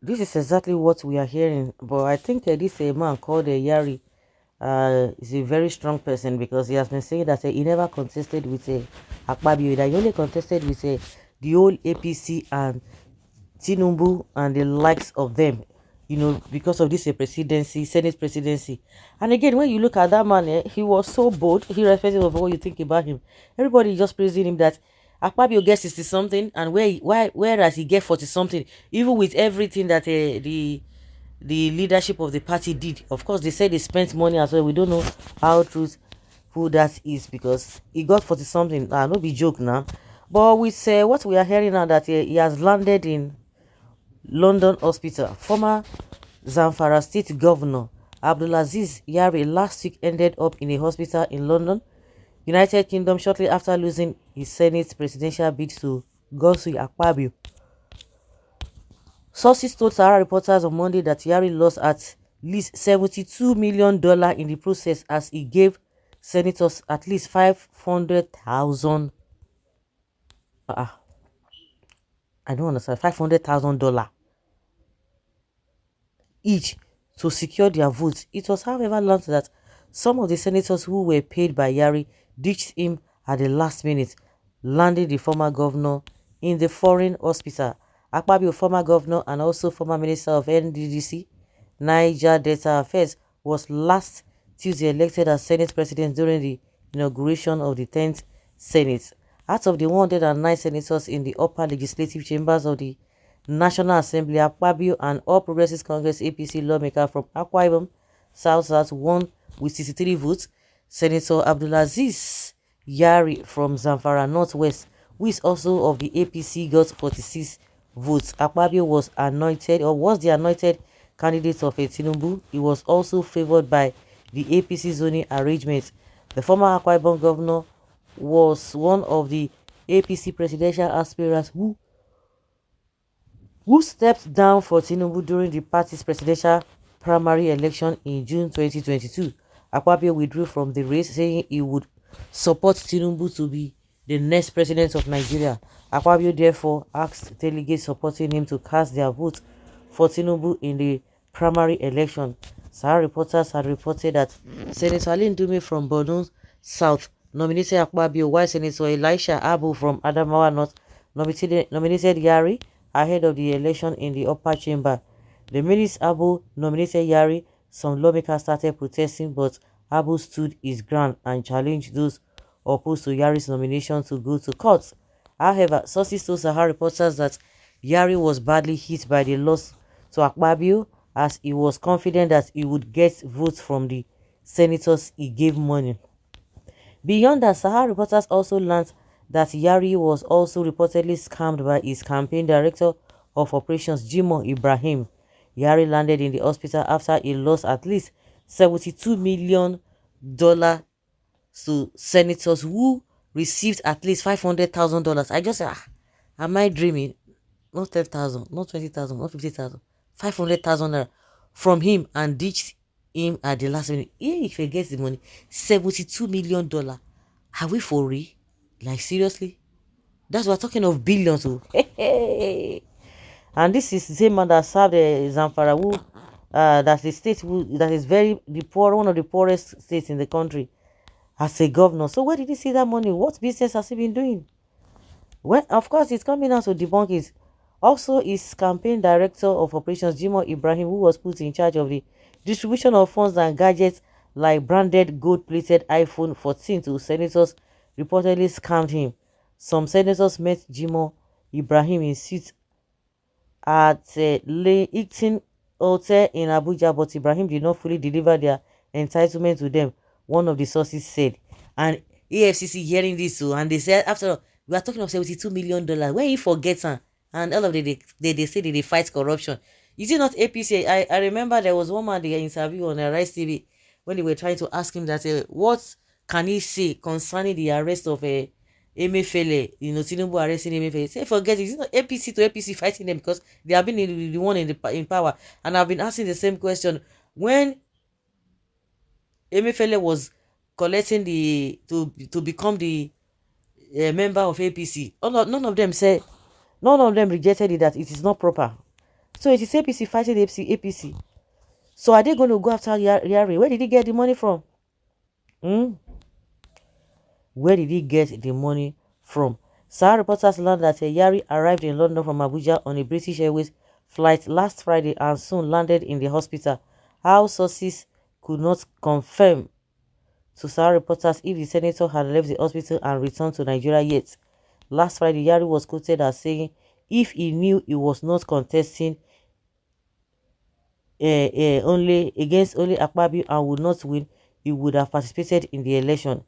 This is exactly what we are hearing. But I think this man called Yari is a very strong person because he has been saying that he never contested with Akpabio, that he only contested with the whole APC and Tinubu and the likes of them, because of this presidency, Senate presidency. And again, when you look at that man, he was so bold, irrespective of what you think about him. Everybody just praising him that Akpabio gets 60 something, and whereas he get 40 something, even with everything that the leadership of the party did. Of course, they said they spent money as well. We don't know how truthful that is because he got 40 something. No be joke now. But with what we are hearing now that he has landed in London Hospital. Former Zamfara State Governor Abdulaziz Yari last week ended up in a hospital in London, United Kingdom, shortly after losing his Senate presidential bid to Godswill Akpabio. Sources told Sahara reporters on Monday that Yari lost at least $72 million in the process as he gave senators at least 500,000. I don't understand. $500,000 each to secure their votes. It was, however, learned that some of the senators who were paid by Yari ditched him at the last minute, landing the former governor in the foreign hospital. Akpabio, former governor and also former minister of NDDC, Niger Delta Affairs, was last Tuesday elected as Senate president during the inauguration of the 10th Senate. Out of the 109 senators in the upper legislative chambers of the National Assembly, Akpabio, and All Progressives Congress APC lawmaker from Akwa Ibom South won with 63 votes. Senator Abdulaziz Yari from Zamfara Northwest, who is also of the APC, got 46 votes. Akpabio was the anointed candidate of Tinubu. He was also favored by the APC zoning arrangement. The former Akwa Ibom governor was one of the APC presidential aspirants who stepped down for Tinubu during the party's presidential primary election in June 2022. Akpabio withdrew from the race, saying he would support Tinubu to be the next president of Nigeria. Akpabio therefore asked delegates supporting him to cast their vote for Tinubu in the primary election. Sahara reporters had reported that Senator Ali Ndume from Borno South nominated Akpabio, while Senator Elisha Abu from Adamawa North nominated Yari ahead of the election in the upper chamber. The minute Abu nominated Yari, some lawmakers started protesting, but Abu stood his ground and challenged those opposed to Yari's nomination to go to court. However, sources told Sahara reporters that Yari was badly hit by the loss to Akpabio, as he was confident that he would get votes from the senators he gave money. Beyond that, Sahara reporters also learned that Yari was also reportedly scammed by his campaign director of operations, Jimoh Ibrahim. Yari landed in the hospital after he lost at least $72 million to senators who received at least $500,000. I just said, am I dreaming? Not 10,000, not 20,000, not 50,000, 500,000 from him and ditched him at the last minute. If he gets the money, $72 million. Are we for real? Like, seriously? That's what we're talking of billions. Oh. And this is the same man that served Zamfara, who that's the state that is the poor, one of the poorest states in the country, as a governor. So where did he see that money? What business has he been doing? Well, of course, it's coming out to debunk it. Also, his campaign director of operations, Jimoh Ibrahim, who was put in charge of the distribution of funds and gadgets like branded gold-plated iPhone 14 to senators, reportedly scammed him. Some senators met Jimoh Ibrahim in suit at Hilton Hotel in Abuja, but Ibrahim did not fully deliver their entitlement to them, one of the sources said. And AFCC hearing this, and they said, after all, we are talking of $72 million. When you forget, and all of they say they fight corruption. Is it not APC? I remember there was one man they interview on Rise TV when they were trying to ask him that what can he say concerning the arrest of Emefiele, Tinubu arresting Emefiele. Say forget it. It's not APC to APC fighting them because they have been the one in power. And I've been asking the same question when Emefiele was collecting to become the member of APC. None of them rejected it, that it is not proper. So it is APC fighting APC. So are they going to go after Yari? Where did he get the money from? Hmm? Where did he get the money from? Sahara reporters learned that Yari arrived in London from Abuja on a British Airways flight last Friday and soon landed in the hospital. How sources could not confirm to Sahara reporters if the senator had left the hospital and returned to Nigeria yet. Last Friday, Yari was quoted as saying if he knew he was not contesting only against only Akpabio and would not win, he would have participated in the election.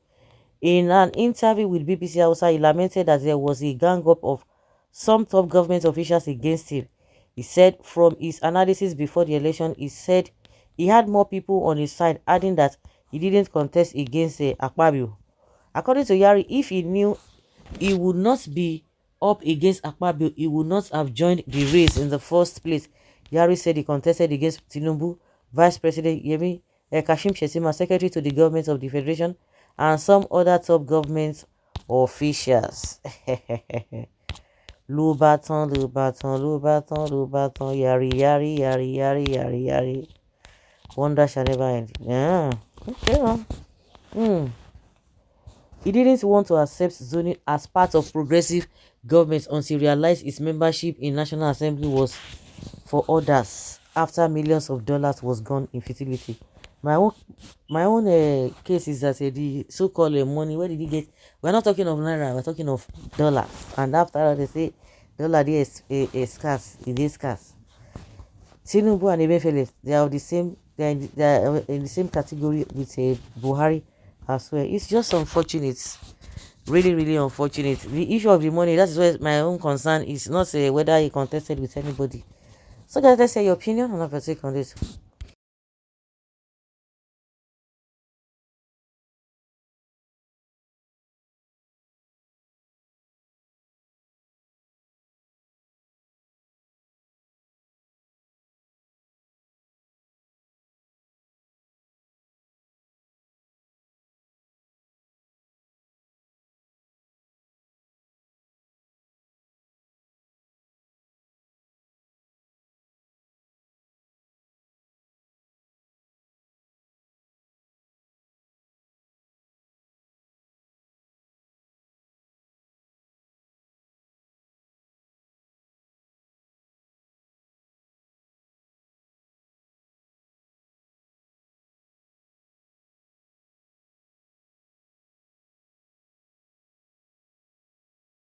In an interview with BBC Hausa, he lamented that there was a gang-up of some top government officials against him. He said from his analysis before the election, he said he had more people on his side, adding that he didn't contest against Akpabio. According to Yari, if he knew he would not be up against Akpabio, he would not have joined the race in the first place. Yari said he contested against Tinubu, Vice President Yemi Kashim Shettima, Secretary to the Government of the Federation, and some other top government officials. Lubaton, Lubaton, Lubaton, Lubaton, Yari, Yari, Yari, Yari, Yari, Yari. Wonder shall never end. Yeah. Okay. He didn't want to accept zoning as part of progressive government until he realized his membership in National Assembly was for others after millions of dollars was gone in futility. My own case is that the so-called money, where did he get? We're not talking of naira, we're talking of dollars. And after all, they say dollar is scarce, it is scarce. Tinubu and Emefiele, they are the same. They are in the same category with Buhari as well. It's just unfortunate, really, really unfortunate. The issue of the money, that is where my own concern is not whether he contested with anybody. So guys, let's say your opinion on our take on this.